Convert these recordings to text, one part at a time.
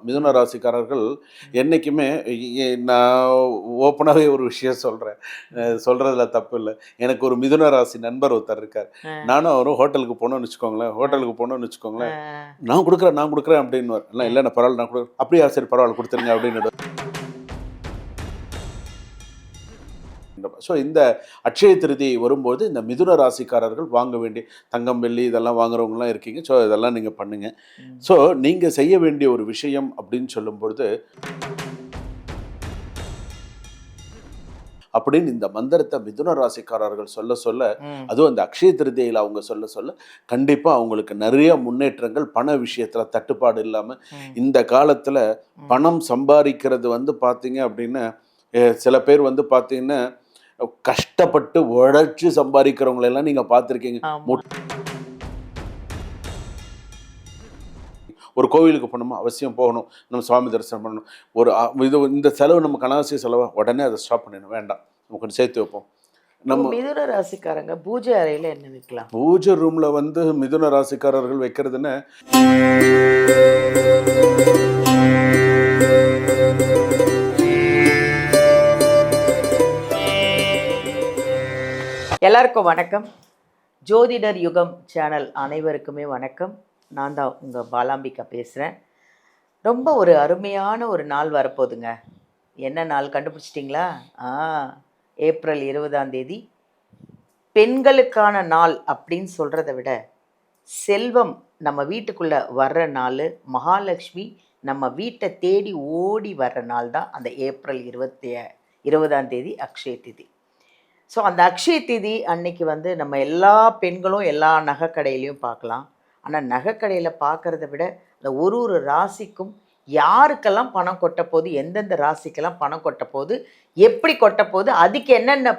மிதுன ராசிக்காரர்கள் என்றைக்குமே நான் ஓப்பனாகவே ஒரு விஷயம் சொல்கிறேன், சொல்கிறதுல தப்பு இல்லை. எனக்கு ஒரு மிதுன ராசி நண்பர் ஒருத்தர் இருக்கார். நானும் அவரும் ஹோட்டலுக்கு போனோம்னு வச்சுக்கோங்களேன், நான் கொடுக்குறேன் அப்படின்னுவார். இல்லை நான் பரவாயில்ல, நான் கொடுக்குறேன். அப்படியா, சரி பரவாயில்ல கொடுத்துருங்க அப்படின்னு. ஸோ இந்த அட்சய திருதியை வரும்போது இந்த மிதுன ராசிக்காரர்கள் வாங்க வேண்டிய தங்கம் வெள்ளி இதெல்லாம் வாங்குறவங்கலாம் இருக்கீங்க. ஸோ இதெல்லாம் நீங்கள் பண்ணுங்கள். ஸோ நீங்கள் செய்ய வேண்டிய ஒரு விஷயம் அப்படின்னு சொல்லும்பொழுது, அப்படின்னு இந்த மந்திரத்தை மிதுன ராசிக்காரர்கள் சொல்ல அதுவும் அந்த அக்ஷய திருதியில் அவங்க சொல்ல கண்டிப்பாக அவங்களுக்கு நிறைய முன்னேற்றங்கள், பண விஷயத்தில் தட்டுப்பாடு இல்லாமல், இந்த காலத்தில் பணம் சம்பாதிக்கிறது பார்த்தீங்க அப்படின்னா, சில பேர் பார்த்தீங்கன்னா கஷ்டப்பட்டு உழைச்சி சம்பாதிக்கிறவங்களெல்லாம் நீங்கள் பார்த்துருக்கீங்க. ஒரு கோவிலுக்கு போகணுமா, அவசியம் போகணும், நம்ம சுவாமி தரிசனம் பண்ணணும், ஒரு இந்த செலவு நமக்கு அனாவசிய செலவு, உடனே அதை ஸ்டாப் பண்ணிடணும், வேண்டாம், நம்ம கொஞ்சம் சேர்த்து வைப்போம். நம்ம மிதுன ராசிக்காரங்க பூஜை அறையில் என்ன வைக்கலாம்? பூஜை ரூமில் மிதுன ராசிக்காரர்கள் வைக்கிறதுன்னு எல்லாருக்கும் வணக்கம். ஜோதிடர் யுகம் சேனல் அனைவருக்குமே வணக்கம். நான் தான் உங்கள் பாலாம்பிகா பேசுகிறேன். ரொம்ப ஒரு அருமையான ஒரு நாள் வரப்போகுதுங்க. என்ன நாள் கண்டுபிடிச்சிட்டிங்களா? ஏப்ரல் 20 பெண்களுக்கான நாள் அப்படின்னு சொல்கிறத விட, செல்வம் நம்ம வீட்டுக்குள்ளே வர்ற நாள், மகாலட்சுமி நம்ம வீட்டை தேடி ஓடி வர்ற நாள் தான் அந்த ஏப்ரல் 20 அக்ஷய திதி. ஸோ அந்த அக்ஷய திதி அன்னைக்கு நம்ம எல்லா பெண்களும் எல்லா நகைக்கடையிலையும் பார்க்கலாம். ஆனால் நகைக்கடையில் பார்க்குறத விட அந்த ஒரு ராசிக்கும் யாருக்கெல்லாம் பணம் கொட்ட போகுது, எந்தெந்த ராசிக்கெல்லாம் பணம் கொட்ட போகுது, எப்படி கொட்ட போகுது, அதுக்கு என்னென்ன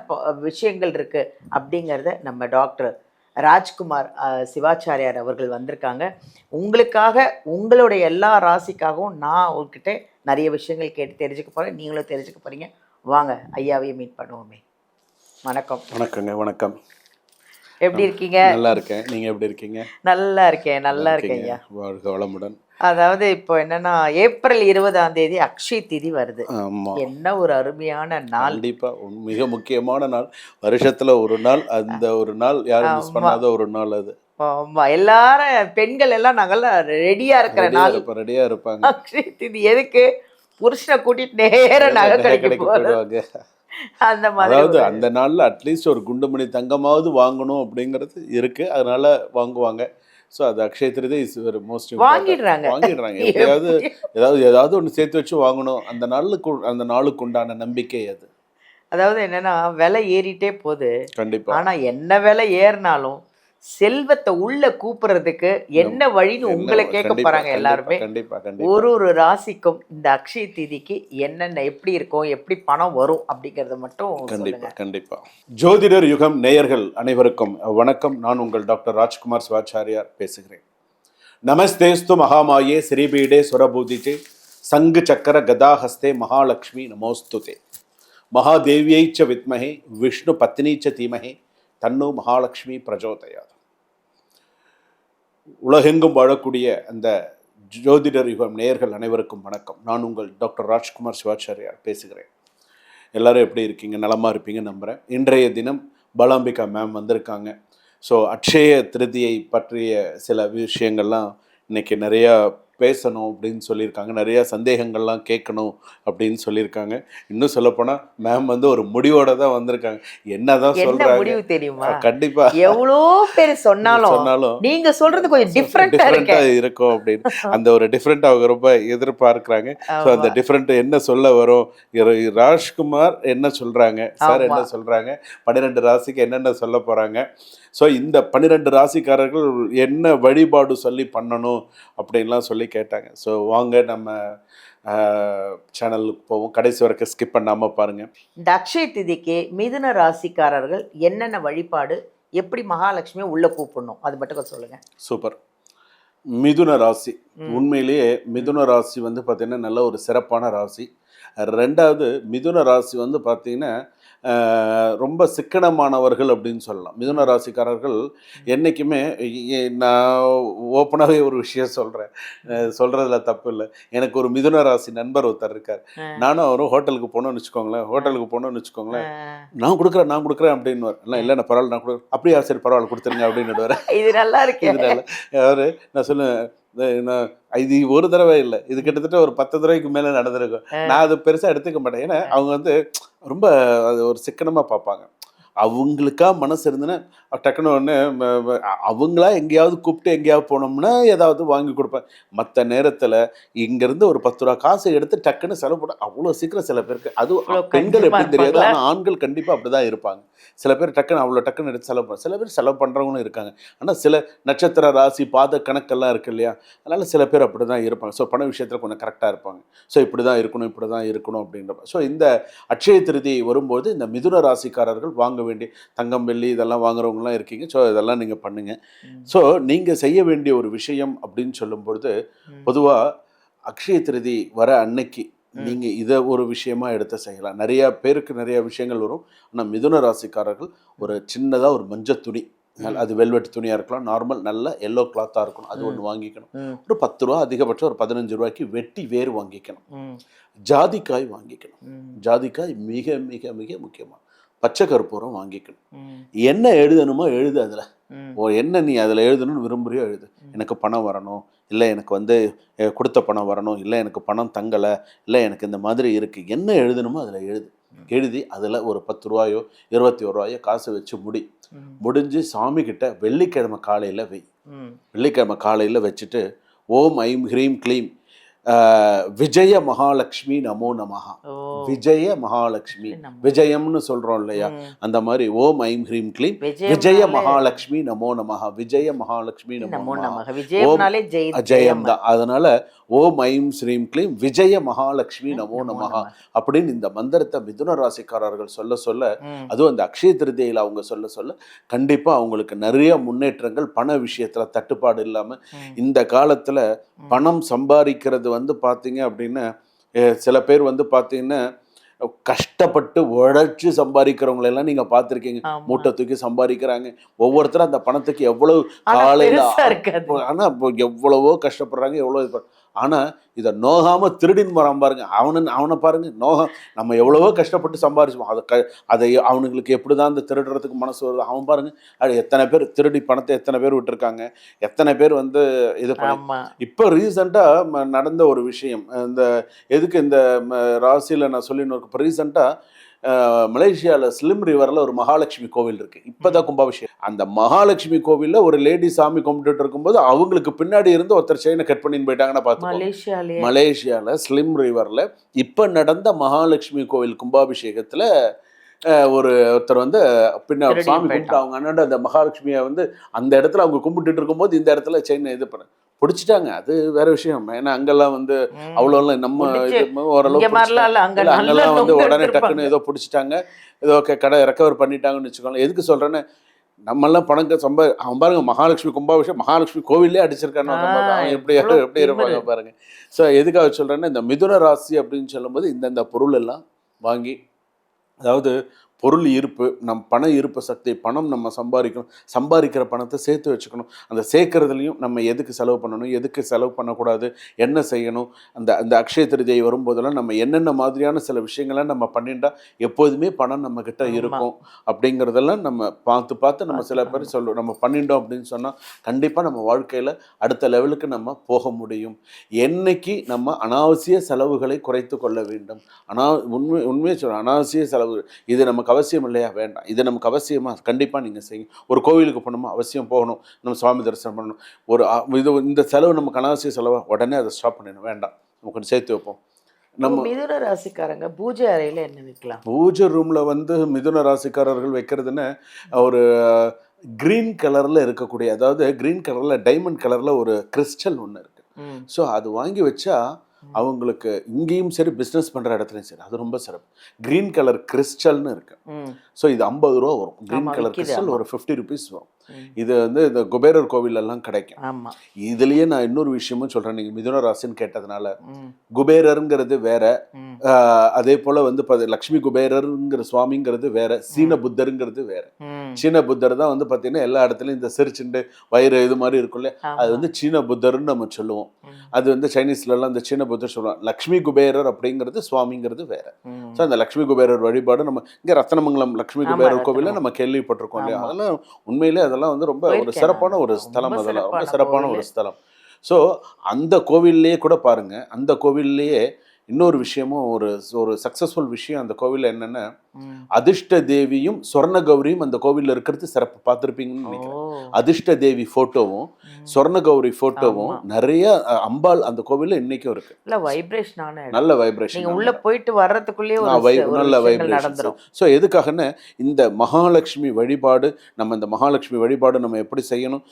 விஷயங்கள் இருக்குது அப்படிங்கிறத நம்ம டாக்டர் ராஜ்குமார் சிவாச்சாரியார் அவர்கள் வந்திருக்காங்க. உங்களுக்காக, உங்களுடைய எல்லா ராசிக்காகவும் நான் உங்ககிட்ட நிறைய விஷயங்கள் கேட்டு தெரிஞ்சுக்க போகிறேன். நீங்களும் தெரிஞ்சுக்க போகிறீங்க. வாங்க ஐயாவையும் மீட் பண்ணுவோமே. வணக்கம். வணக்கங்க. வணக்கம். எப்படி இருக்கீங்க? நல்லா இருக்கேன். நீங்கள் எப்படி இருக்கீங்க? நல்லா இருக்கேன் ஐயா. வாழ்க வளமுடன். அதாவது இப்போ என்னன்னா, ஏப்ரல் 20 அக்ஷய திதி வருது. என்ன ஒரு அருமையான நாள். கண்டிப்பாக மிக முக்கியமான நாள். வருஷத்தில் ஒரு நாள், அந்த ஒரு நாள் யாரும் மிஸ் பண்ணாத ஒரு நாள் அது. ஆமா, எல்லாரும் பெண்கள் எல்லாம் நாங்கெல்லாம் ரெடியா இருக்கிற நாள். ரெடியா இருப்பாங்க. அக்ஷய திதி எதுக்கு? புருஷனை கூட்டிட்டு நேர நகை கடைக்கு போடுவாங்க. அந்த மாதிரி, அதாவது அந்த நாளில் அட்லீஸ்ட் ஒரு குண்டுமணி தங்கமாவது வாங்கணும் அப்படிங்கிறது இருக்குது, அதனால வாங்குவாங்க. ஸோ அது அக்ஷய திருதி இஸ் வெரி மோஸ்ட் வாங்கிடுறாங்க. ஏதாவது ஒன்று சேர்த்து வச்சு வாங்கணும். அந்த நாளுக்கு உண்டான நம்பிக்கை அது. அதாவது என்னன்னா, விலை ஏறிட்டே போகுது. கண்டிப்பாக. ஆனால் என்ன விலை ஏறினாலும் செல்வத்தை உள்ள கூப்பிடுறதுக்கு என்ன வழின்னு உங்களை கேட்க போறாங்க எல்லாருமே. ஒரு ராசிக்கும் இந்த அக்ஷய திதிக்கு என்னென்ன, எப்படி இருக்கும், எப்படி பணம் வரும் அப்படிங்கறத மட்டும் கண்டிப்பா. ஜோதிடர் யுகம் நேயர்கள் அனைவருக்கும் வணக்கம். நான் உங்கள் டாக்டர் ராஜ்குமார் சிவாச்சாரியார் பேசுகிறேன். நமஸ்தேஸ்து மகாமாயே ஸ்ரீபீடே சுரபூதிச்சே சங்கு சக்கர கதாஹஸ்தே மகாலட்சுமி நமோஸ்துதே. மகாதேவியை ச வித்மஹே விஷ்ணு பத்னி ச தீமஹே தன்னு மகாலட்சுமி பிரஜோதயாத். உலகெங்கும் வாழக்கூடிய அந்த ஜோதிடர் யுகம் நேயர்கள் அனைவருக்கும் வணக்கம். நான் உங்கள் டாக்டர் ராஜ்குமார் சிவாச்சாரியார் பேசுகிறேன். எல்லாரும் எப்படி இருக்கீங்க? நலமாக இருப்பீங்க நம்புகிறேன். இன்றைய தினம் பாலாம்பிகா மேம் வந்திருக்காங்க. ஸோ அக்ஷய திருதியை பற்றிய சில விஷயங்கள்லாம் இன்றைக்கி நிறையா பேசணும் அப்படின்னு சொல்லியிருக்காங்க. நிறைய சந்தேகங்கள்லாம் கேட்கணும் அப்படின்னு சொல்லியிருக்காங்க. இன்னும் சொல்லப்போனால் மேம் ஒரு முடிவோட தான் வந்திருக்காங்க. என்னதான் சொல்றாங்க முடிவு தெரியுமா? கண்டிப்பா எவ்வளோ பேர் சொன்னாலும் நீங்க சொல்றது கொஞ்சம் டிஃப்ரெண்டா இருக்கும் அப்படின்னு அந்த ஒரு டிஃப்ரெண்ட் அவங்க ரொம்ப எதிர்பார்க்கிறாங்க. ஸோ அந்த டிஃப்ரெண்ட் என்ன சொல்ல வரும், ராஜ்குமார் என்ன சொல்றாங்க, சார் என்ன சொல்றாங்க, 12 ராசிக்கு என்னென்ன சொல்ல போறாங்க, ஸோ இந்த 12 ராசிக்காரர்கள் என்ன வழிபாடு சொல்லி பண்ணணும் அப்படின்லாம் சொல்லி கேட்டாங்க. ஸோ வாங்க நம்ம சேனலுக்கு போவோம். கடைசி வரைக்கும் ஸ்கிப் பண்ணாமல் பாருங்கள். இந்த அக்ஷய திதிக்கு மிதுன ராசிக்காரர்கள் என்னென்ன வழிபாடு, எப்படி மகாலட்சுமியை உள்ளே கூப்பிடணும், அது மட்டும் சொல்லுங்கள். சூப்பர். மிதுன ராசி உண்மையிலேயே மிதுன ராசி பார்த்தீங்கன்னா நல்ல ஒரு சிறப்பான ராசி. ரெண்டாவது மிதுன ராசி பார்த்தீங்கன்னா ரொம்ப சிக்கனமானவர்கள் அப்படின்னு சொல்லலாம். மிதுன ராசிக்காரர்கள் என்றைக்குமே நான் ஓப்பனாகவே ஒரு விஷயம் சொல்கிறேன், சொல்கிறதுல தப்பு இல்லை. எனக்கு ஒரு மிதுன ராசி நண்பர் ஒருத்தர் இருக்கார். நானும் அவரும் ஹோட்டலுக்கு போனோம்னு வச்சுக்கோங்களேன், நான் கொடுக்குறேன் அப்படின்னுவார். இல்லை நான் பரவாயில்ல, நான் கொடுக்குறேன். அப்படியா, சரி பரவாயில்ல கொடுத்துருங்க அப்படின்னு. இது நல்லா இருக்கு. அவரு நான் சொல்லுவேன், இது ஒரு தடவை இல்லை, இது கிட்டத்தட்ட ஒரு 10 தடவைக்கு மேலே நடந்திருக்கும். நான் அது பெருசாக எடுத்துக்க மாட்டேன். ஏன்னா அவங்க வந்து ரொம்ப அது ஒரு சிக்கனமாக பார்ப்பாங்க. அவங்களுக்கா மனசு இருந்துன்னா டக்குன்னு ஒன்று அவங்களா எங்கேயாவது கூப்பிட்டு எங்கேயாவது போனோம்னா ஏதாவது வாங்கி கொடுப்பேன். மற்ற நேரத்தில் இங்கேருந்து ஒரு 10 ரூபா காசை எடுத்து டக்குன்னு செலவு பண்ண அவ்வளோ சீக்கிரம் சில பேருக்கு, அதுவும் பெண்கள் எப்படி தெரியாது, ஆனால் ஆண்கள் கண்டிப்பாக அப்படி தான் இருப்பாங்க. சில பேர் டக்குன்னு எடுத்து செலவு பண்ண, சில பேர் செலவு பண்ணுறவங்களும் இருக்காங்க. ஆனால் சில நட்சத்திர ராசி பாத கணக்கெல்லாம் இருக்குது இல்லையா, அதனால் சில பேர் அப்படி தான் இருப்பாங்க. ஸோ பண விஷயத்தில் கொஞ்சம் கரெக்டாக இருப்பாங்க. ஸோ இப்படி தான் இருக்கணும் அப்படின்றப்ப ஸோ இந்த அட்சய திருதி வரும்போது இந்த மிதுன ராசிக்காரர்கள் வாங்க வேண்டிய தங்கம் வெள்ளி இதெல்லாம் வாங்குறவங்கலாம் இருக்கீங்க. ஸோ இதெல்லாம் நீங்கள் பண்ணுங்கள். ஸோ நீங்கள் செய்ய வேண்டிய ஒரு விஷயம் அப்படின்னு சொல்லும்பொழுது, பொதுவாக அக்ஷய திருதி வர அன்னைக்கு நீங்கள் இதை ஒரு விஷயமா எடுத்து செய்யலாம். நிறையா பேருக்கு நிறைய விஷயங்கள் வரும். ஆனால் மிதுன ராசிக்காரர்கள் ஒரு சின்னதாக ஒரு மஞ்சள் துணி, அது வெல்வெட் துணியாக இருக்கலாம், நார்மல் நல்ல எல்லோ கிளாத்தாக இருக்கணும், அது ஒன்று வாங்கிக்கணும். ஒரு 10 ரூபா, அதிகபட்சம் ஒரு 15 ரூபாய்க்கு வெட்டி வேறு வாங்கிக்கணும். ஜாதிக்காய் வாங்கிக்கணும். ஜாதிக்காய் மிக மிக மிக முக்கியமாக. பச்சை கற்பூரம் வாங்கிக்கணும். என்ன எழுதணுமோ எழுது. அதில் என்ன நீ அதில் எழுதணும்னு விரும்புறியோ எழுது. எனக்கு பணம் வரணும், இல்லை எனக்கு வந்து கொடுத்த பணம் வரணும், இல்லை எனக்கு பணம் தங்கலை, இல்லை எனக்கு இந்த மாதிரி இருக்குது, என்ன எழுதணுமோ அதில் எழுது. எழுதி அதில் ஒரு 10 ரூபாயோ 21 ரூபாயோ காசு வச்சு முடிஞ்சு சாமி கிட்ட வெள்ளிக்கிழமை காலையில் வை. வெள்ளிக்கிழமை காலையில் வச்சுட்டு ஓம் ஐம் ஹ்ரீம் க்ளீம் விஜய மகாலட்சுமி நமோ நமஹா. விஜய மகாலட்சுமி, விஜயம்னு சொல்றோம் இல்லையா, அந்த மாதிரி ஓம் ஐம் ஹ்ரீம் க்ளீம் விஜய மகாலட்சுமி நமோ நமஹா. விஜய மகாலட்சுமி நமோ நமஹா. ஜெயம் தான். அதனால ஓம் ஐம் ஸ்ரீம் க்ளீம் விஜய மகாலட்சுமி நமோ நமஹா அப்படின்னு இந்த மந்திரத்தை மிதுன ராசிக்காரர்கள் சொல்ல சொல்ல, அதுவும் அந்த அக்ஷய திருதியில் அவங்க சொல்ல கண்டிப்பா அவங்களுக்கு நிறைய முன்னேற்றங்கள், பண விஷயத்துல தட்டுப்பாடு இல்லாம இந்த காலத்துல பணம் சம்பாதிக்கிறது வந்து பார்த்தீங்க அப்படின்னா, சில பேர் வந்து பார்த்தீங்கன்னா கஷ்டப்பட்டு உழைச்சி சம்பாதிக்கிறவங்களெல்லாம் நீங்கள் பார்த்துருக்கீங்க. மூட்டை தூக்கி சம்பாதிக்கிறாங்க. ஒவ்வொருத்தரும் அந்த பணத்துக்கு எவ்வளவு காலையில், ஆனால் எவ்வளவோ கஷ்டப்படுறாங்க, எவ்வளோ இது. ஆனால் இதை நோகாமல் திருடின்னு போகிறான் பாருங்க, அவனை பாருங்க. நம்ம எவ்வளவோ கஷ்டப்பட்டு சம்பாரிச்சோம், அதை அவனுங்களுக்கு எப்படி தான் அந்த திருடுறதுக்கு மனசு வருது. அவன் பாருங்க, அது எத்தனை பேர் திருடி பணத்தை எத்தனை பேர் விட்டுருக்காங்க, எத்தனை பேர் வந்து இது பண்ண. இப்போ ரீசெண்டாக நடந்த ஒரு விஷயம், இந்த எதுக்கு இந்த ராசியில் நான் சொல்லின்னு இப்போ ரீசெண்டாக மலேசியாவில் ஸ்லிம் ரிவரில் ஒரு மகாலட்சுமி கோவில் இருக்குது. இப்போ தான் கும்பாபிஷேகம். அந்த மகாலட்சுமி கோவிலில் ஒரு லேடி சாமி கும்பிட்டுட்டு இருக்கும்போது அவங்களுக்கு பின்னாடி இருந்து ஒருத்தர் செயினை கட் பண்ணின்னு போயிட்டாங்கன்னா பார்த்து. மலேசியாவில் ஸ்லிம் ரிவரில் இப்போ நடந்த மகாலட்சுமி கோவில் கும்பாபிஷேகத்தில் ஒருத்தர் வந்து பின்னாடி சாமி கும்பிட்டு அவங்க அண்ணாண்ட அந்த மகாலட்சுமியை வந்து அந்த இடத்துல அவங்க கும்பிட்டுட்டு இருக்கும்போது இந்த இடத்துல செயினை இது பண்ண பிடிச்சிட்டாங்க. அது வேற விஷயம். ஏன்னா அங்கெல்லாம் வந்து அவ்வளோலாம் நம்ம ஓரளவு அங்கெல்லாம் வந்து உடனே டக்குன்னு ஏதோ பிடிச்சிட்டாங்க, ஏதோ கடை ரெக்கவர் பண்ணிட்டாங்கன்னு வச்சுக்கோங்களேன். எதுக்கு சொல்றேன்னு, நம்மெல்லாம் பணம் அவன் பாருங்க மகாலட்சுமி கும்பாபிஷேகம் மகாலட்சுமி கோவிலே அடிச்சிருக்கான்னு அவன் எப்படி இருப்பாங்க பாருங்க. ஸோ எதுக்காக சொல்றேன்னா, இந்த மிதுன ராசி அப்படின்னு சொல்லும்போது இந்தந்த பொருள் எல்லாம் வாங்கி, அதாவது பொருள் இருப்பு, பண இருப்பு சக்தி, பணம் நம்ம சம்பாதிக்கிற பணத்தை சேர்த்து வச்சுக்கணும். அந்த சேர்க்கறதுலையும் நம்ம எதுக்கு செலவு பண்ணணும், எதுக்கு செலவு பண்ணக்கூடாது, என்ன செய்யணும், அந்த அக்ஷய திருதியை வரும்போதெல்லாம் நம்ம என்னென்ன மாதிரியான சில விஷயங்கள்லாம் நம்ம பண்ணிட்டா எப்போதுமே பணம் நம்ம கிட்ட இருக்கும் அப்படிங்கிறதெல்லாம் நம்ம பார்த்து நம்ம சில பேர் சொல்லுவோம். நம்ம பண்ணிட்டோம் அப்படின்னு சொன்னால் கண்டிப்பாக நம்ம வாழ்க்கையில் அடுத்த லெவலுக்கு நம்ம போக முடியும். என்னைக்கு நம்ம அனாவசிய செலவுகளை குறைத்து கொள்ள வேண்டும். உண்மையை சொல்கிறோம், அனாவசிய செலவு இது நமக்கு அவசியம் இல்லையா, வேண்டாம். இது நமக்கு அவசியமா, கண்டிப்பாக நீங்கள் செய்யுங்க. ஒரு கோவிலுக்கு போகணுமா, அவசியம் போகணும், நம்ம சுவாமி தரிசனம் பண்ணணும். இந்த செலவு நமக்கு அனாவசிய செலவா, உடனே அதை ஸ்டாப் பண்ணிடணும், வேண்டாம், நம்ம கொஞ்சம் சேர்த்து வைப்போம். நம்ம மிதுன ராசிக்காரங்க பூஜை அறையில் என்ன வைக்கலாம்? பூஜை ரூமில் வந்து மிதுன ராசிக்காரர்கள் வைக்கிறதுன்னு ஒரு கிரீன் கலரில் இருக்கக்கூடிய, அதாவது கிரீன் கலரில் டைமண்ட் கலரில் ஒரு கிறிஸ்டல் ஒன்று இருக்குது. ஸோ அது வாங்கி வச்சா அவங்களுக்கு இங்கேயும் சரி, பிஸ்னஸ் பண்ணுற இடத்துலையும் சரி, அது ரொம்ப சிறப்பு. கிரீன் கலர் கிறிஸ்டல்னு இருக்கு. ஸோ இது 50 ரூபா வரும். கிரீன் கலர் கிறிஸ்டல் ஒரு 50 ருபீஸ் வரும். இது வந்து இந்த குபேரர் கோவில் எல்லாம் கிடைக்கும். ஆமா. இதுலயே நான் இன்னொரு விஷயமும் சொல்றேன். நீங்க மிதுன ராசின்னு கேட்டதுனால, குபேரருங்கிறது வேற, அதே போல வந்து லக்ஷ்மி குபேரருங்கிற சுவாமிங்கிறது வேற, சீன புத்தருங்கிறது வேற. சீன புத்தர் தான் வந்து பாத்தீங்கன்னா எல்லா இடத்துலயும் இந்த சிரிச்சுண்டு வயிறு இது மாதிரி இருக்கும்ல, அது வந்து சீன புத்தர்ன்னு நம்ம சொல்லுவோம். அது வந்து சைனீஸ்ல எல்லாம் இந்த சீன புத்தர் சொல்லுவாங்க. லக்ஷ்மி குபேரர் அப்படிங்கிறது சுவாமிங்கிறது வேற. ஸோ அந்த லக்ஷ்மி குபேரர் வழிபாடு நம்ம இங்க ரத்தனமங்கலம் லக்ஷ்மி குபேரர் கோவில்ல நம்ம கேள்விப்பட்டிருக்கோம் இல்லையா? அதெல்லாம் உண்மையிலே அதெல்லாம் வந்து ரொம்ப ஒரு சிறப்பான ஒரு ஸ்தலம், அதெல்லாம் ரொம்ப சிறப்பான ஒரு ஸ்தலம். ஸோ அந்த கோவில்லையே கூட பாருங்க, அந்த கோவில்லையே இன்னொரு விஷயமும் ஒரு ஒரு சக்சஸ்ஃபுல் விஷயம் அந்த கோவில்ல என்னன்னா, அதிர்ஷ்ட தேவியும் சொர்ண கௌரியும் அந்த கோவில்ல இருக்கிறது சிறப்பு. பார்த்துருப்பீங்கன்னு நினைக்கிறேன். அதிர்ஷ்ட தேவி போட்டோவும் சொர்ண கௌரி போட்டோவும் நிறைய அம்பாள் அந்த கோவில்ல இன்னைக்கும் இருக்கு. நல்ல வைப்ரேஷன். நீங்க உள்ள போயிட்டு வர்றதுக்குள்ளே நல்ல வைப்ரேஷன். ஸோ எதுக்காகன்னா இந்த மகாலட்சுமி வழிபாடு, நம்ம இந்த மகாலட்சுமி வழிபாடு நம்ம எப்படி செய்யணும்?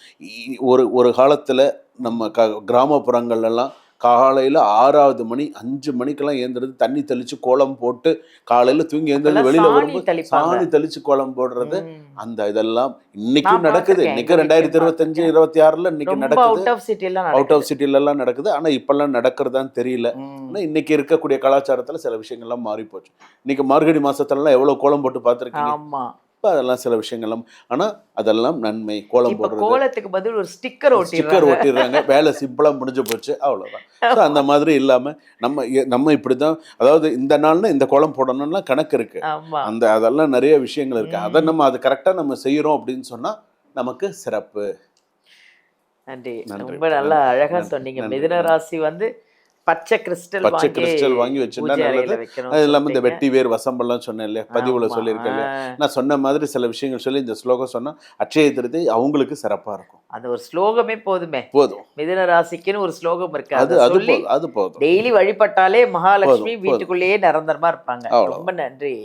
ஒரு காலத்துல நம்ம கிராமப்புறங்கள்லாம் காலையில் 6வது மணி 5 மணிக்கெல்லாம் ஏந்துறது, தண்ணி தெளித்து கோலம் போட்டு காலையில் தூங்கி எழுந்திருந்து வெளியில் வரும்போது சாணி தெளித்து கோலம் போடுறது, அந்த இதெல்லாம் இன்னைக்கும் நடக்குது. இன்னைக்கு 2025 26ல் இன்னைக்கு நடக்குது. அவுட் ஆஃப் சிட்டிலெல்லாம் நடக்குது. ஆனால் இப்பெல்லாம் நடக்கிறதான்னு தெரியல. ஆனால் இன்னைக்கு இருக்கக்கூடிய கலாச்சாரத்தில் சில விஷயங்கள்லாம் மாறி போச்சு. இன்னைக்கு மார்கழி மாசத்துலலாம் எவ்வளோ கோலம் போட்டு பார்த்துருக்கீங்க? அதெல்லாம் சில விஷயங்கள்லாம், ஆனா அதெல்லாம் நன்மை. கோலம் போடுறது, கோலத்துக்கு பதில் ஒரு ஸ்டிக்கர் ஒட்டிடுறாங்க. வேலை சிம்பிளா முடிஞ்சு போச்சு, அவ்வளவுதான். அந்த மாதிரி இல்லாம நம்ம இப்படிதான், அதாவது இந்த நாள்னா இந்த கோலம் போடணும்னா கணக்கு இருக்கு. அதெல்லாம் நிறைய விஷயங்கள் இருக்கு. அதை நம்ம அது கரெக்டா நம்ம செய்யறோம் அப்படின்னு சொன்னா நமக்கு சிறப்பு. நன்றி. ரொம்ப நல்லா அழகா சொன்னீங்க. மிதுன ராசி வந்து பச்சை கிறிஸ்டல் வாங்கி வச்சுன்னா நல்லது. அது இல்லாம இந்த வெட்டி வேர் வசம்பெல்லாம் சொன்னேன் இல்லையா, பதிவுல சொல்லியிருக்கேன் இல்லையா, நான் சொன்ன மாதிரி சில விஷயங்கள் சொல்லி இந்த ஸ்லோகம் சொன்னா அட்சய திருதி அவங்களுக்கு சிறப்பா இருக்கும். அது ஒரு ஸ்லோகமே போதும். மிதுன ராசிக்குன்னு ஒரு ஸ்லோகம் இருக்கு. அது போதும். டெய்லி வழிபட்டாலே மகாலட்சுமி வீட்டுக்குள்ளேயே நிரந்தரமா இருப்பாங்க. ரொம்ப நன்றி.